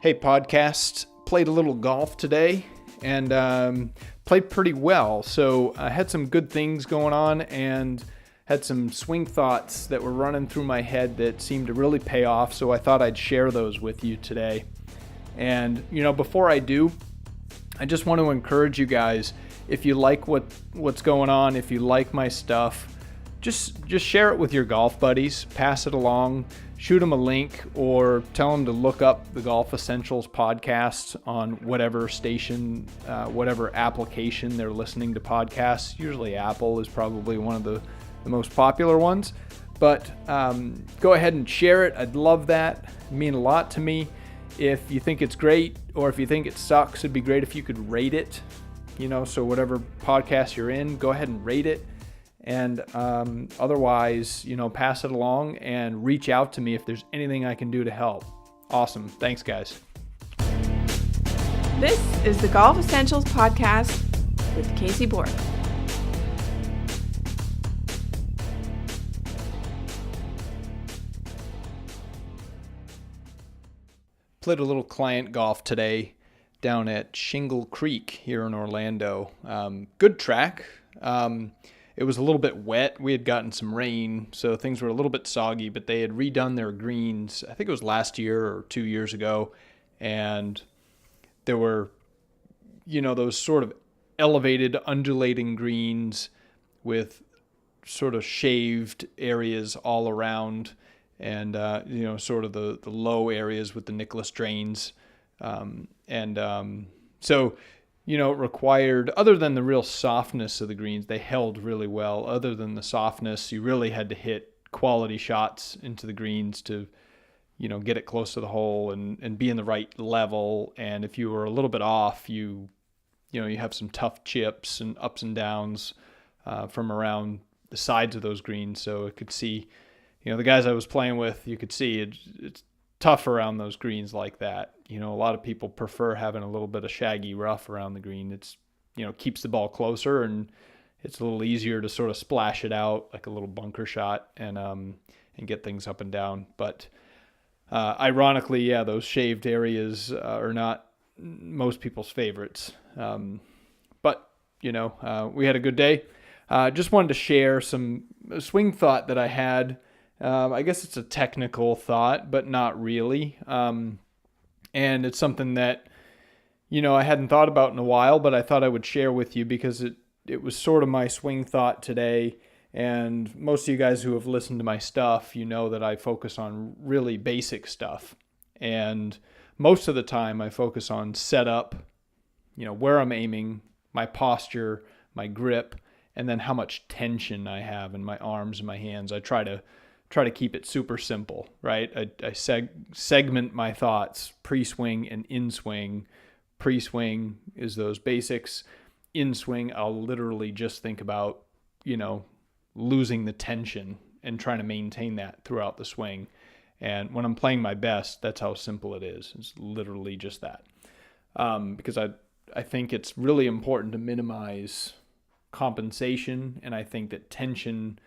Hey, podcast. Played a little golf today and played pretty well. So I had some good things going on and had some swing thoughts that were running through my head that seemed to really pay off. So I thought I'd share those with you today. And, before I do, I just want to encourage you guys, if you like what's going on, if you like my stuff, just share it with your golf buddies, pass it along, shoot them a link, or tell them to look up the Golf Essentials podcast on whatever station, whatever application they're listening to podcasts. Usually Apple is probably one of the most popular ones, but go ahead and share it. I'd love that. It'd mean a lot to me. If you think it's great or if you think it sucks, it'd be great if you could rate it. So whatever podcast you're in, go ahead and rate it. And otherwise, pass it along and reach out to me if there's anything I can do to help. Awesome. Thanks, guys. This is the Golf Essentials Podcast with Casey Bork. Played a little client golf today down at Shingle Creek here in Orlando. Good track. It was a little bit wet. We had gotten some rain, so things were a little bit soggy, but they had redone their greens. I think it was last year or 2 years ago, and there were, those sort of elevated, undulating greens with sort of shaved areas all around, and, sort of the low areas with the Nicholas drains. So it required, other than the real softness of the greens, they held really well. Other than the softness, you really had to hit quality shots into the greens to, get it close to the hole and be in the right level. And if you were a little bit off, you have some tough chips and ups and downs from around the sides of those greens. So it could see, the guys I was playing with, you could see it's tough around those greens like that. A lot of people prefer having a little bit of shaggy rough around the green. It's, keeps the ball closer and it's a little easier to sort of splash it out like a little bunker shot and get things up and down. But ironically, those shaved areas are not most people's favorites. But we had a good day. Just wanted to share some swing thought that I had. I guess it's a technical thought, but not really. And it's something that, I hadn't thought about in a while, but I thought I would share with you because it was sort of my swing thought today. And most of you guys who have listened to my stuff, that I focus on really basic stuff. And most of the time I focus on setup, where I'm aiming, my posture, my grip, and then how much tension I have in my arms and my hands. I try to keep it super simple, right? I segment my thoughts, pre-swing and in-swing. Pre-swing is those basics. In-swing, I'll literally just think about, losing the tension and trying to maintain that throughout the swing. And when I'm playing my best, that's how simple it is. It's literally just that. Because I think it's really important to minimize compensation, and I think that tension,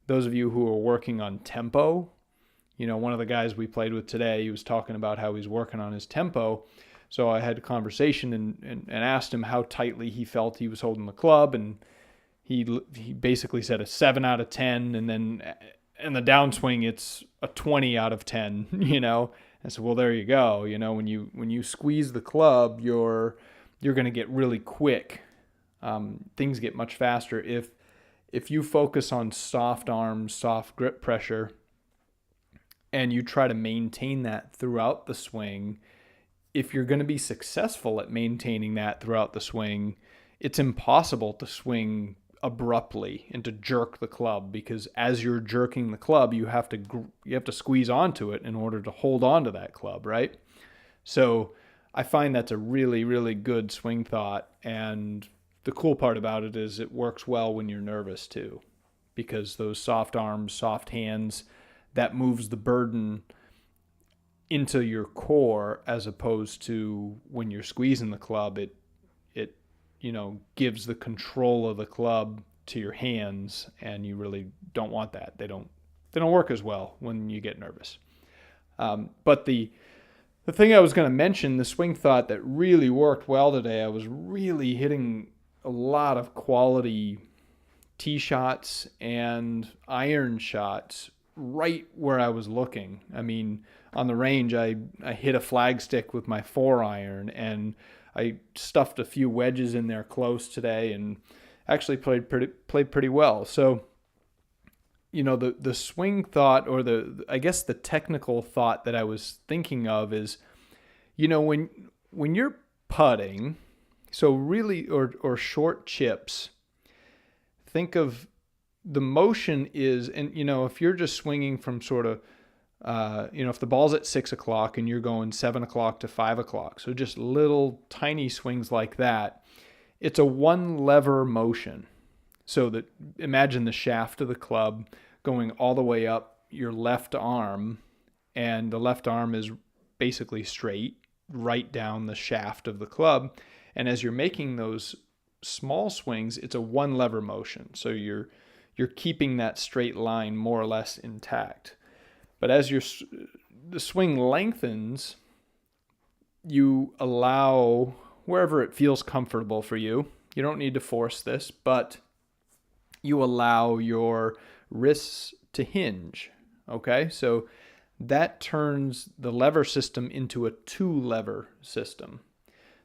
those of you who are working on tempo, one of the guys we played with today, he was talking about how he's working on his tempo. So I had a conversation and asked him how tightly he felt he was holding the club. And he basically said a 7 out of 10. And then in the downswing, it's a 20 out of 10, I said, well, there you go. When you squeeze the club, you're going to get really quick. Things get much faster if you focus on soft arms, soft grip pressure, and you try to maintain that throughout the swing. If you're going to be successful at maintaining that throughout the swing, it's impossible to swing abruptly and to jerk the club, because as you're jerking the club, you have to squeeze onto it in order to hold on to that club, right? So I find that's a really, really good swing thought. And the cool part about it is it works well when you're nervous too, because those soft arms, soft hands, that moves the burden into your core, as opposed to when you're squeezing the club, it gives the control of the club to your hands, and you really don't want that. They don't work as well when you get nervous. But the The thing I was going to mention, the swing thought that really worked well today, I was really hitting a lot of quality tee shots and iron shots right where I was looking. I mean, on the range, I hit a flagstick with my 4-iron, and I stuffed a few wedges in there close today, and actually played pretty well. So, the swing thought, or I guess the technical thought that I was thinking of is, when you're putting, so really, or short chips, think of the motion is, and if you're just swinging from sort of, if the ball's at 6 o'clock and you're going 7 o'clock to 5 o'clock, so just little tiny swings like that, it's a one lever motion. So that, imagine the shaft of the club going all the way up your left arm, and the left arm is basically straight right down the shaft of the club. And as you're making those small swings, it's a one lever motion. So you're keeping that straight line more or less intact. But as the swing lengthens, you allow wherever it feels comfortable for you. You don't need to force this, but you allow your wrists to hinge. Okay, so that turns the lever system into a 2-lever system.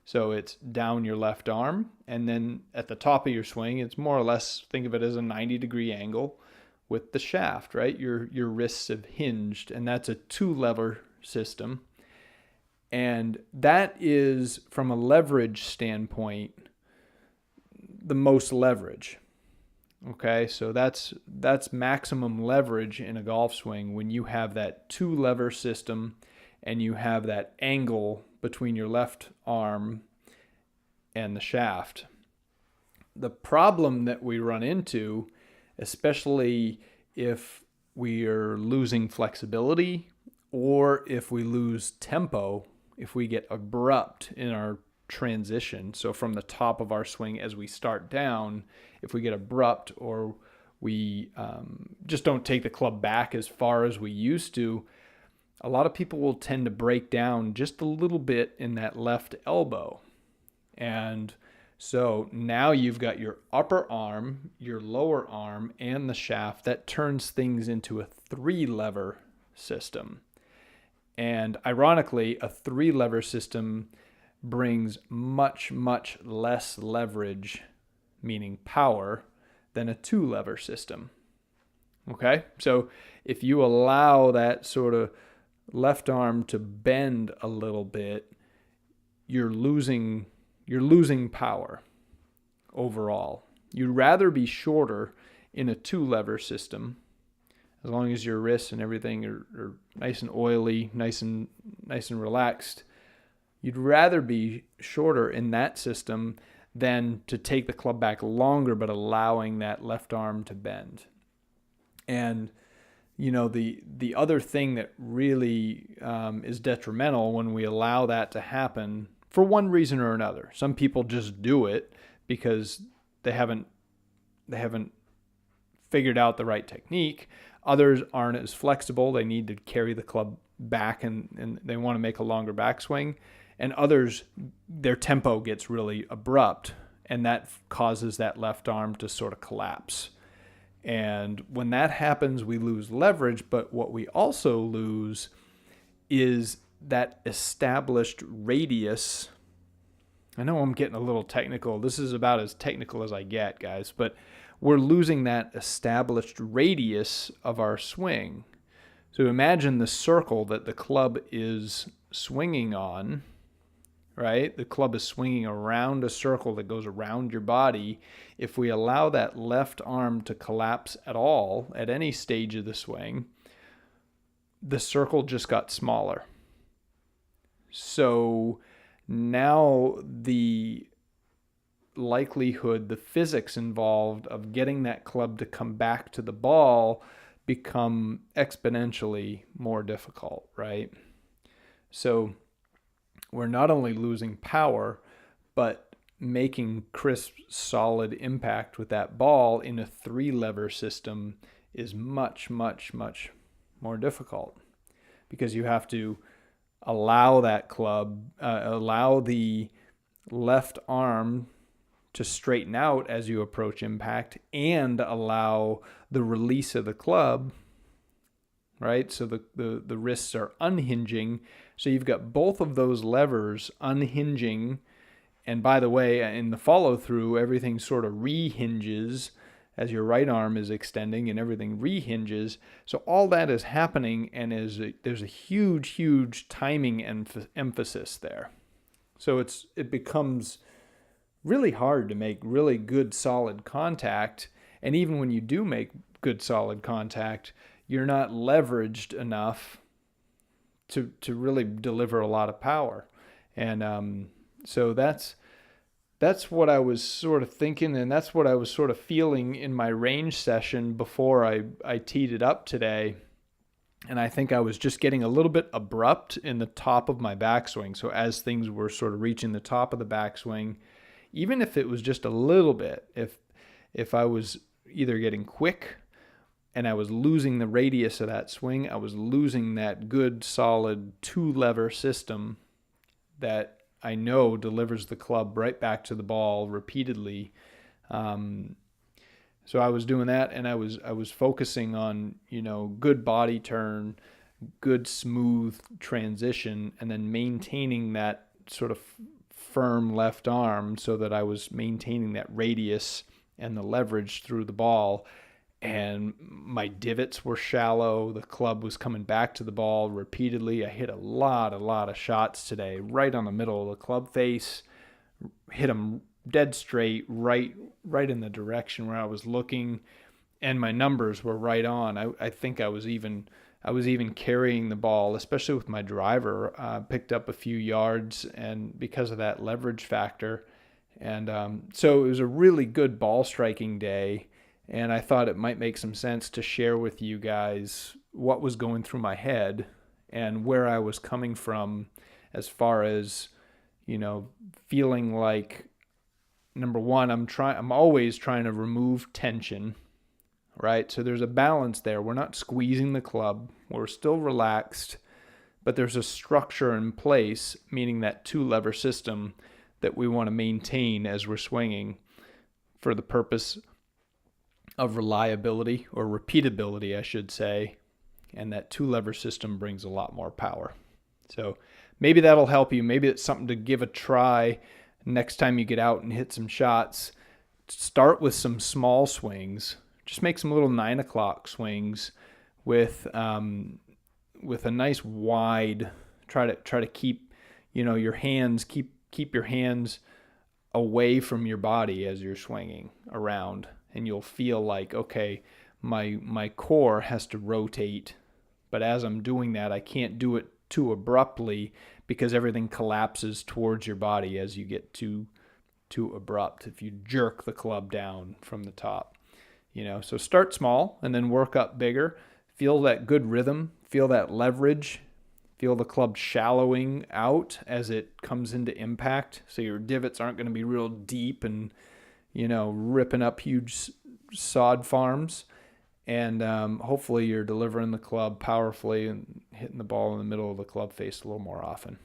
So it's down your left arm, and then at the top of your swing, it's more or less, think of it as a 90-degree angle with the shaft, right? Your wrists have hinged, and that's a 2-lever system. And that is, from a leverage standpoint, the most leverage. Okay, so that's maximum leverage in a golf swing when you have that 2-lever system and you have that angle between your left arm and the shaft. The problem that we run into, especially if we are losing flexibility or if we lose tempo, if we get abrupt in our transition, so from the top of our swing as we start down, if we get abrupt or we just don't take the club back as far as we used to, a lot of people will tend to break down just a little bit in that left elbow. And so now you've got your upper arm, your lower arm, and the shaft. That turns things into a 3-lever system. And ironically, a 3-lever system brings much, much less leverage, meaning power, than a 2-lever system. Okay? So if you allow that sort of left arm to bend a little bit, you're losing power overall. You'd rather be shorter in a 2-lever system, as long as your wrists and everything are nice and oily, nice and relaxed. You'd rather be shorter in that system than to take the club back longer, but allowing that left arm to bend. And the other thing that really is detrimental when we allow that to happen, for one reason or another. Some people just do it because they haven't figured out the right technique. Others aren't as flexible. They need to carry the club back and they want to make a longer backswing. And others, their tempo gets really abrupt, and that causes that left arm to sort of collapse. And when that happens, we lose leverage, but what we also lose is that established radius. I know I'm getting a little technical. This is about as technical as I get, guys, but we're losing that established radius of our swing. So imagine the circle that the club is swinging on, right? The club is swinging around a circle that goes around your body. If we allow that left arm to collapse at all, at any stage of the swing, the circle just got smaller. So now the likelihood, the physics involved of getting that club to come back to the ball become exponentially more difficult, right? So we're not only losing power, but making crisp, solid impact with that ball in a 3-lever system is much, much, much more difficult, because you have to allow that club, allow the left arm to straighten out as you approach impact, and allow the release of the club, right? So the wrists are unhinging. So you've got both of those levers unhinging. And by the way, in the follow through, everything sort of rehinges as your right arm is extending and everything rehinges. So all that is happening, and there's a huge timing emphasis there. So it becomes really hard to make really good solid contact. And even when you do make good solid contact, you're not leveraged enough to really deliver a lot of power. And so that's what I was sort of thinking, and that's what I was sort of feeling in my range session before I teed it up today. And I think I was just getting a little bit abrupt in the top of my backswing. So as things were sort of reaching the top of the backswing, even if it was just a little bit, if I was either getting quick and I was losing the radius of that swing, I was losing that good solid 2-lever system that I know delivers the club right back to the ball repeatedly. So I was doing that, and I was focusing on, good body turn, good smooth transition, and then maintaining that sort of firm left arm so that I was maintaining that radius and the leverage through the ball. And my divots were shallow. The club was coming back to the ball repeatedly. I hit a lot of shots today, right on the middle of the club face. Hit them dead straight, right in the direction where I was looking, and my numbers were right on. I think I was even carrying the ball, especially with my driver. Picked up a few yards, and because of that leverage factor, and so it was a really good ball striking day. And I thought it might make some sense to share with you guys what was going through my head and where I was coming from as far as, feeling like, number one, I'm always trying to remove tension, right? So there's a balance there. We're not squeezing the club. We're still relaxed, but there's a structure in place, meaning that 2-lever system that we want to maintain as we're swinging for the purpose of reliability, or repeatability, I should say, and that 2-lever system brings a lot more power. So maybe that'll help you. Maybe it's something to give a try next time you get out and hit some shots. Start with some small swings. Just make some little 9 o'clock swings with a nice wide. Try to keep your hands keep your hands away from your body as you're swinging around. And you'll feel like, okay, my core has to rotate, but as I'm doing that, I can't do it too abruptly because everything collapses towards your body as you get too abrupt if you jerk the club down from the top. So start small and then work up bigger. Feel that good rhythm, feel that leverage, feel the club shallowing out as it comes into impact. So your divots aren't going to be real deep and ripping up huge sod farms, and hopefully you're delivering the club powerfully and hitting the ball in the middle of the club face a little more often.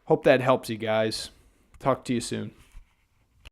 Hope that helps you guys. Talk to you soon.